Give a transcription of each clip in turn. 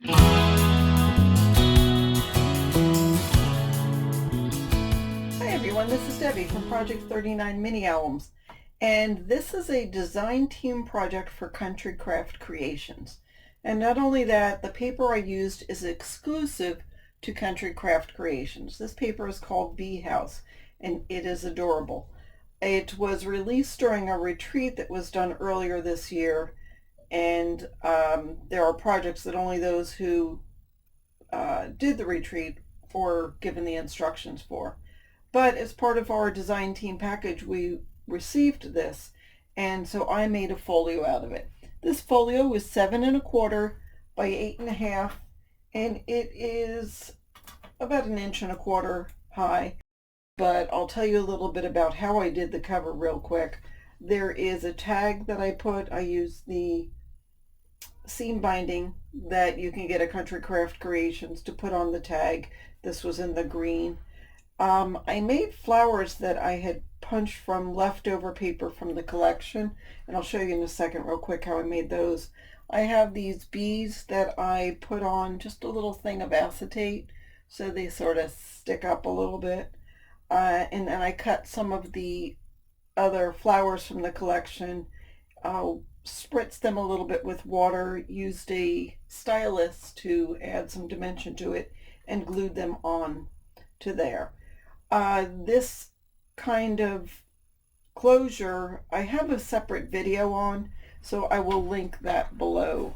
Hi everyone, this is Debbie from Project 39 Mini Albums, and this is a design team project for Country Craft Creations. And not only that, the paper I used is exclusive to Country Craft Creations. This paper is called Bee House, and it is adorable. It was released during a retreat that was done earlier this year, and there are projects that only those who did the retreat were given the instructions for. But as part of our design team package, we received this, and so I made a folio out of it. This folio was 7¼ by 8½, and it is about 1¼ inch high. But I'll tell you a little bit about how I did the cover real quick. There is a tag that I put. I used the seam binding that you can get at Country Craft Creations to put on the tag. This was in the green. I made flowers that I had punched from leftover paper from the collection, and I'll show you in a second real quick how I made those. I have these bees that I put on just a little thing of acetate so they sort of stick up a little bit. And then I cut some of the other flowers from the collection, spritzed them a little bit with water, used a stylus to add some dimension to it, and glued them on to there. This kind of closure, I have a separate video on, so I will link that below.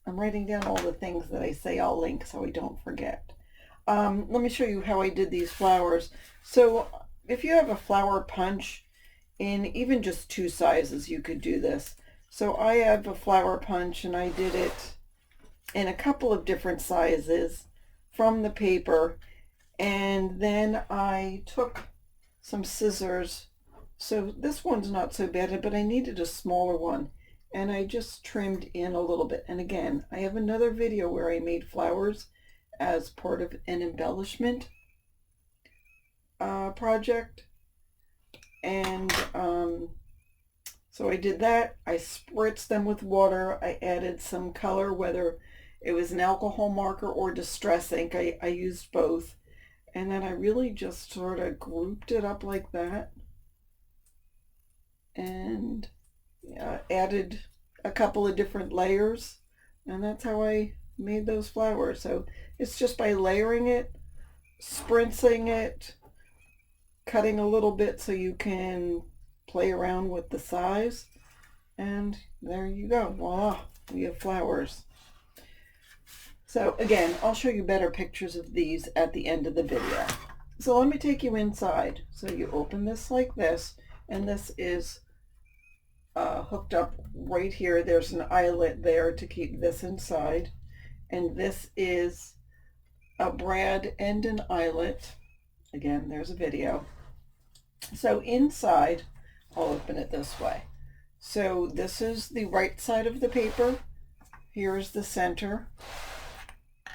I'm writing down all the things that I say I'll link so I don't forget. Let me show you how I did these flowers. So if you have a flower punch in even just 2 sizes, you could do this. So I have a flower punch, and I did it in a couple of different sizes from the paper. And then I took some scissors. So this one's not so bad, but I needed a smaller one. And I just trimmed in a little bit. And again, I have another video where I made flowers as part of an embellishment project. And so I did that. I spritzed them with water. I added some color, whether it was an alcohol marker or distress ink. I used both. And then I really just sort of grouped it up like that, and added a couple of different layers, and that's how I made those flowers. So it's just by layering it, spritzing it, cutting a little bit so you can play around with the size, and there you go. Voila, we have flowers. So again, I'll show you better pictures of these at the end of the video. So let me take you inside. So you open this like this, and this is hooked up right here. There's an eyelet there to keep this inside. And this is a brad and an eyelet. Again, there's a video. So inside, I'll open it this way. So this is the right side of the paper. Here's the center.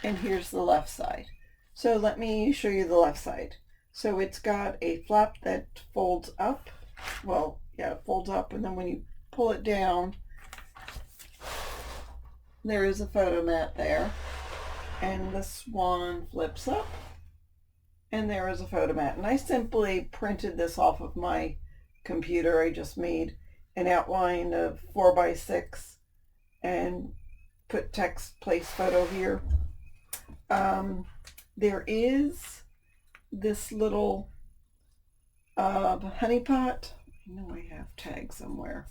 And here's the left side. So let me show you the left side. So it's got a flap that folds up. Well, yeah, it folds up, and then when you pull it down, there is a photo mat there. And this one flips up, and there is a photo mat. And I simply printed this off of my computer. I just made an outline of 4x6 and put text place photo here. There is this little honey pot. I know I have tags somewhere.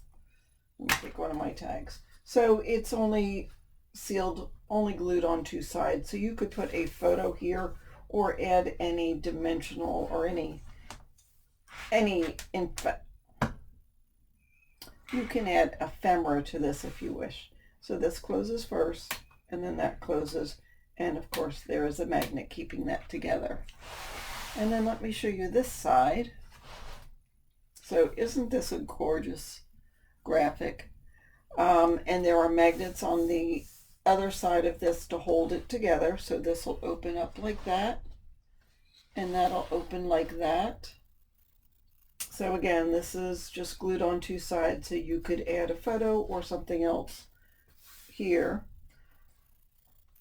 Let me take one of my tags. So it's only sealed, only glued on 2 sides. So you could put a photo here or add any dimensional or any you can add ephemera to this if you wish. So this closes first, and then that closes. And of course there is a magnet keeping that together. And then let me show you this side. So isn't this a gorgeous graphic? And there are magnets on the other side of this to hold it together. So this will open up like that, and that'll open like that. So again, this is just glued on 2 sides, so you could add a photo or something else here.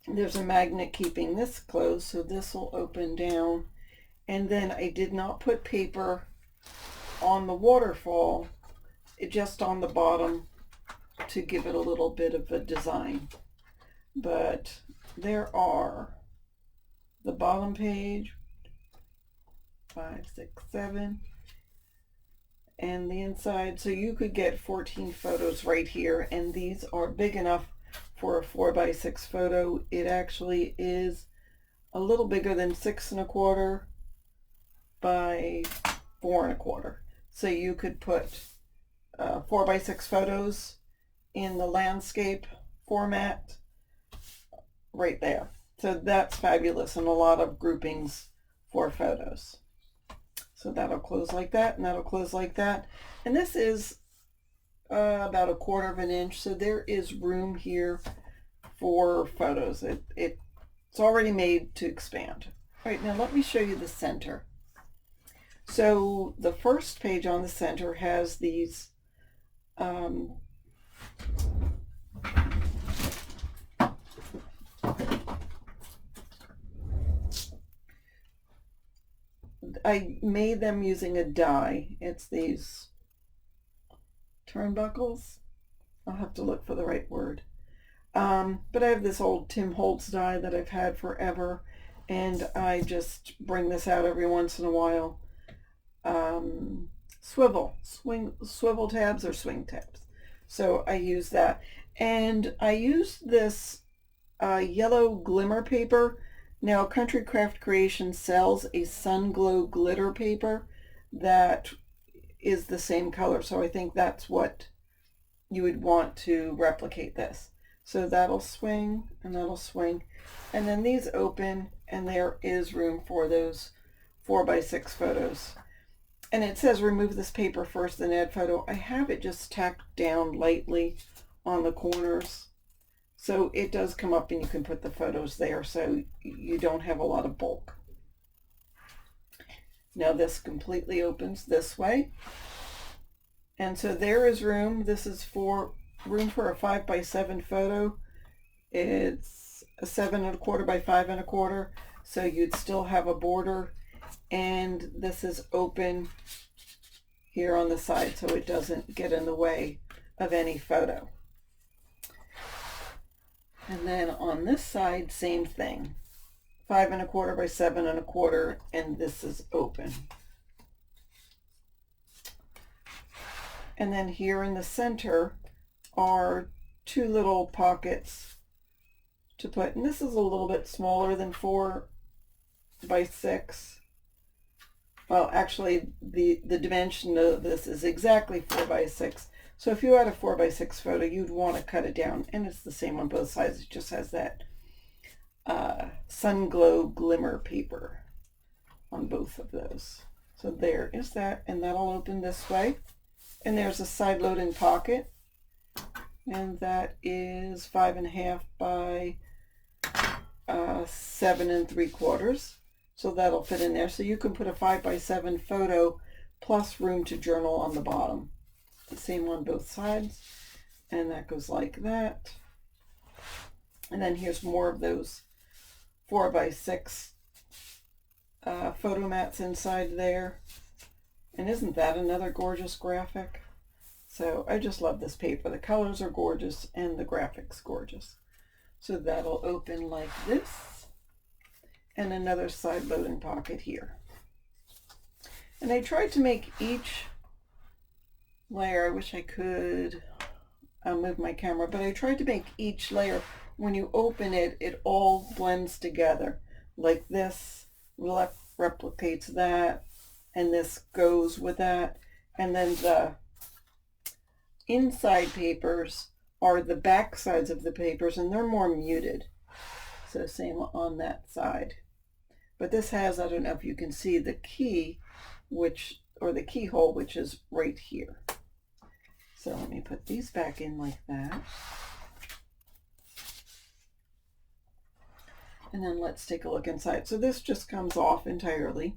There's a magnet keeping this closed, so this will open down. And then I did not put paper on the waterfall, just on the bottom to give it a little bit of a design. But there are the bottom page, 5, 6, 7, and the inside. So you could get 14 photos right here, and these are big enough for a 4x6 photo. It actually is a little bigger than 6¼ by 4¼ so you could put 4x6 photos in the landscape format right there. So that's fabulous, and a lot of groupings for photos. So that'll close like that, and that'll close like that. And this is about 1/4 inch, so there is room here for photos. It's already made to expand. All right, now let me show you the center. So the first page on the center has these I made them using a die. It's these turnbuckles. I'll have to look for the right word. But I have this old Tim Holtz die that I've had forever, and I just bring this out every once in a while. Swivel tabs or swing tabs. So I use that. And I use this yellow glimmer paper. Now Country Craft Creation sells a Sun Glow glitter paper that is the same color. So I think that's what you would want to replicate this. So that'll swing and that'll swing. And then these open, and there is room for those 4x6 photos. And it says remove this paper first, then add photo. I have it just tacked down lightly on the corners, so it does come up and you can put the photos there, so you don't have a lot of bulk. Now this completely opens this way, and so there is room. This is for room for a 5x7 photo. It's a 7¼ by 5¼ so you'd still have a border, and this is open here on the side so it doesn't get in the way of any photo. And then on this side, same thing, 5¼ by 7¼ and this is open. And then here in the center are 2 little pockets to put, and this is a little bit smaller than 4x6. Well, actually the dimension of this is exactly 4x6. So if you had a 4x6 photo, you'd want to cut it down, and it's the same on both sides. It just has that Sun Glow glimmer paper on both of those. So there is that, and that'll open this way. And there's a side loading pocket, and that is 5½ by 7¾ so that'll fit in there. So you can put a 5x7 photo plus room to journal on the bottom. The same on both sides, and that goes like that. And then here's more of those 4x6 photo mats inside there. And isn't that another gorgeous graphic? So I just love this paper. The colors are gorgeous and the graphics gorgeous. So that'll open like this, and another side loading pocket here. And I tried to make each layer, I wish I could move my camera, but I tried to make each layer, when you open it, it all blends together. Like this replicates that, and this goes with that. And then the inside papers are the back sides of the papers, and they're more muted. So same on that side. But this has, I don't know if you can see the key, or the keyhole, which is right here. So let me put these back in like that. And then let's take a look inside. So this just comes off entirely,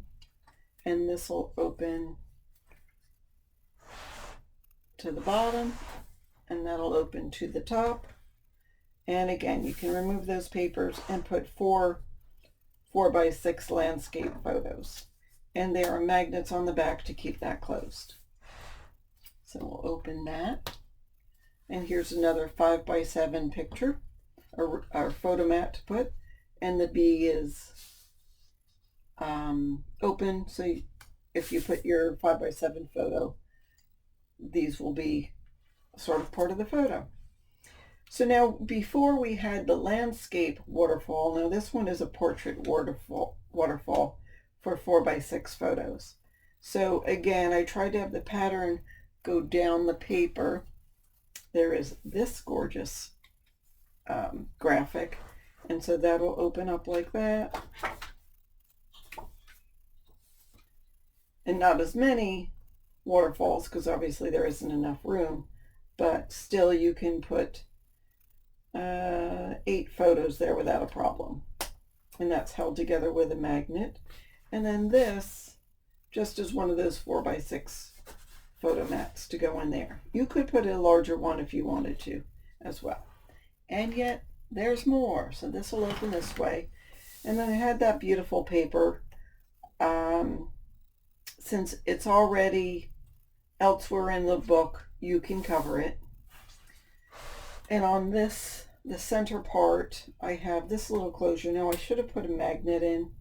and this will open to the bottom, and that'll open to the top. And again, you can remove those papers and put 4x6 landscape photos. And there are magnets on the back to keep that closed. So we'll open that. And here's another 5x7 picture, or photo mat to put. And the B is open, so if you put your 5x7 photo, these will be sort of part of the photo. So now, before we had the landscape waterfall, now this one is a portrait waterfall for 4x6 photos. So again, I tried to have the pattern go down the paper. There is this gorgeous graphic, and so that'll open up like that. And not as many waterfalls, because obviously there isn't enough room, but still you can put 8 photos there without a problem. And that's held together with a magnet. And then this just is one of those 4x6 photo mats to go in there. You could put a larger one if you wanted to as well. And yet there's more. So this will open this way. And then I had that beautiful paper. Since it's already elsewhere in the book, you can cover it. And on this, the center part, I have this little closure. Now I should have put a magnet in,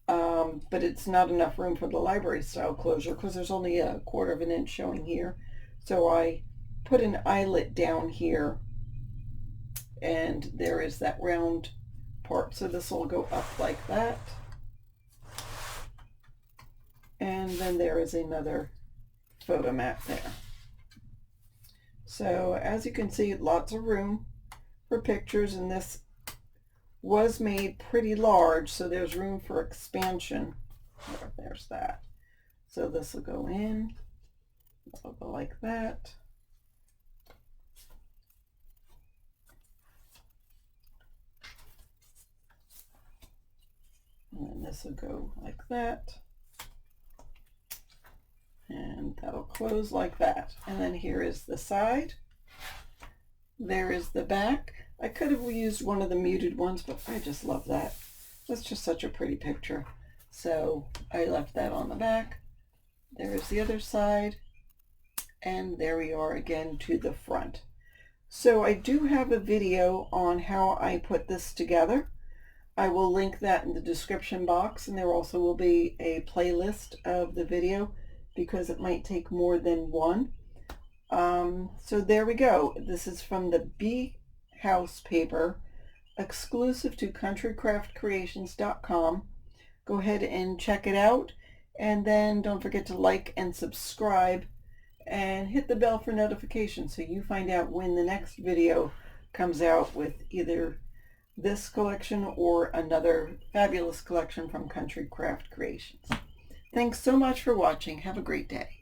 but it's not enough room for the library style closure because there's only a 1/4 of an inch showing here. So I put an eyelet down here, and there is that round part. So this will go up like that. And then there is another photo mat there. So as you can see, lots of room for pictures, and this was made pretty large, so there's room for expansion. There's that. So this will go in, it'll go like that. And then this will go like that. And that'll close like that. And then here is the side. There is the back. I could have used one of the muted ones, but I just love that. That's just such a pretty picture. So I left that on the back. There is the other side. And there we are again to the front. So I do have a video on how I put this together. I will link that in the description box, and there also will be a playlist of the video, because it might take more than one. So there we go. This is from the Bee House paper, exclusive to countrycraftcreations.com. Go ahead and check it out, and then don't forget to like and subscribe and hit the bell for notifications so you find out when the next video comes out with either this collection or another fabulous collection from Country Craft Creations. Thanks so much for watching. Have a great day.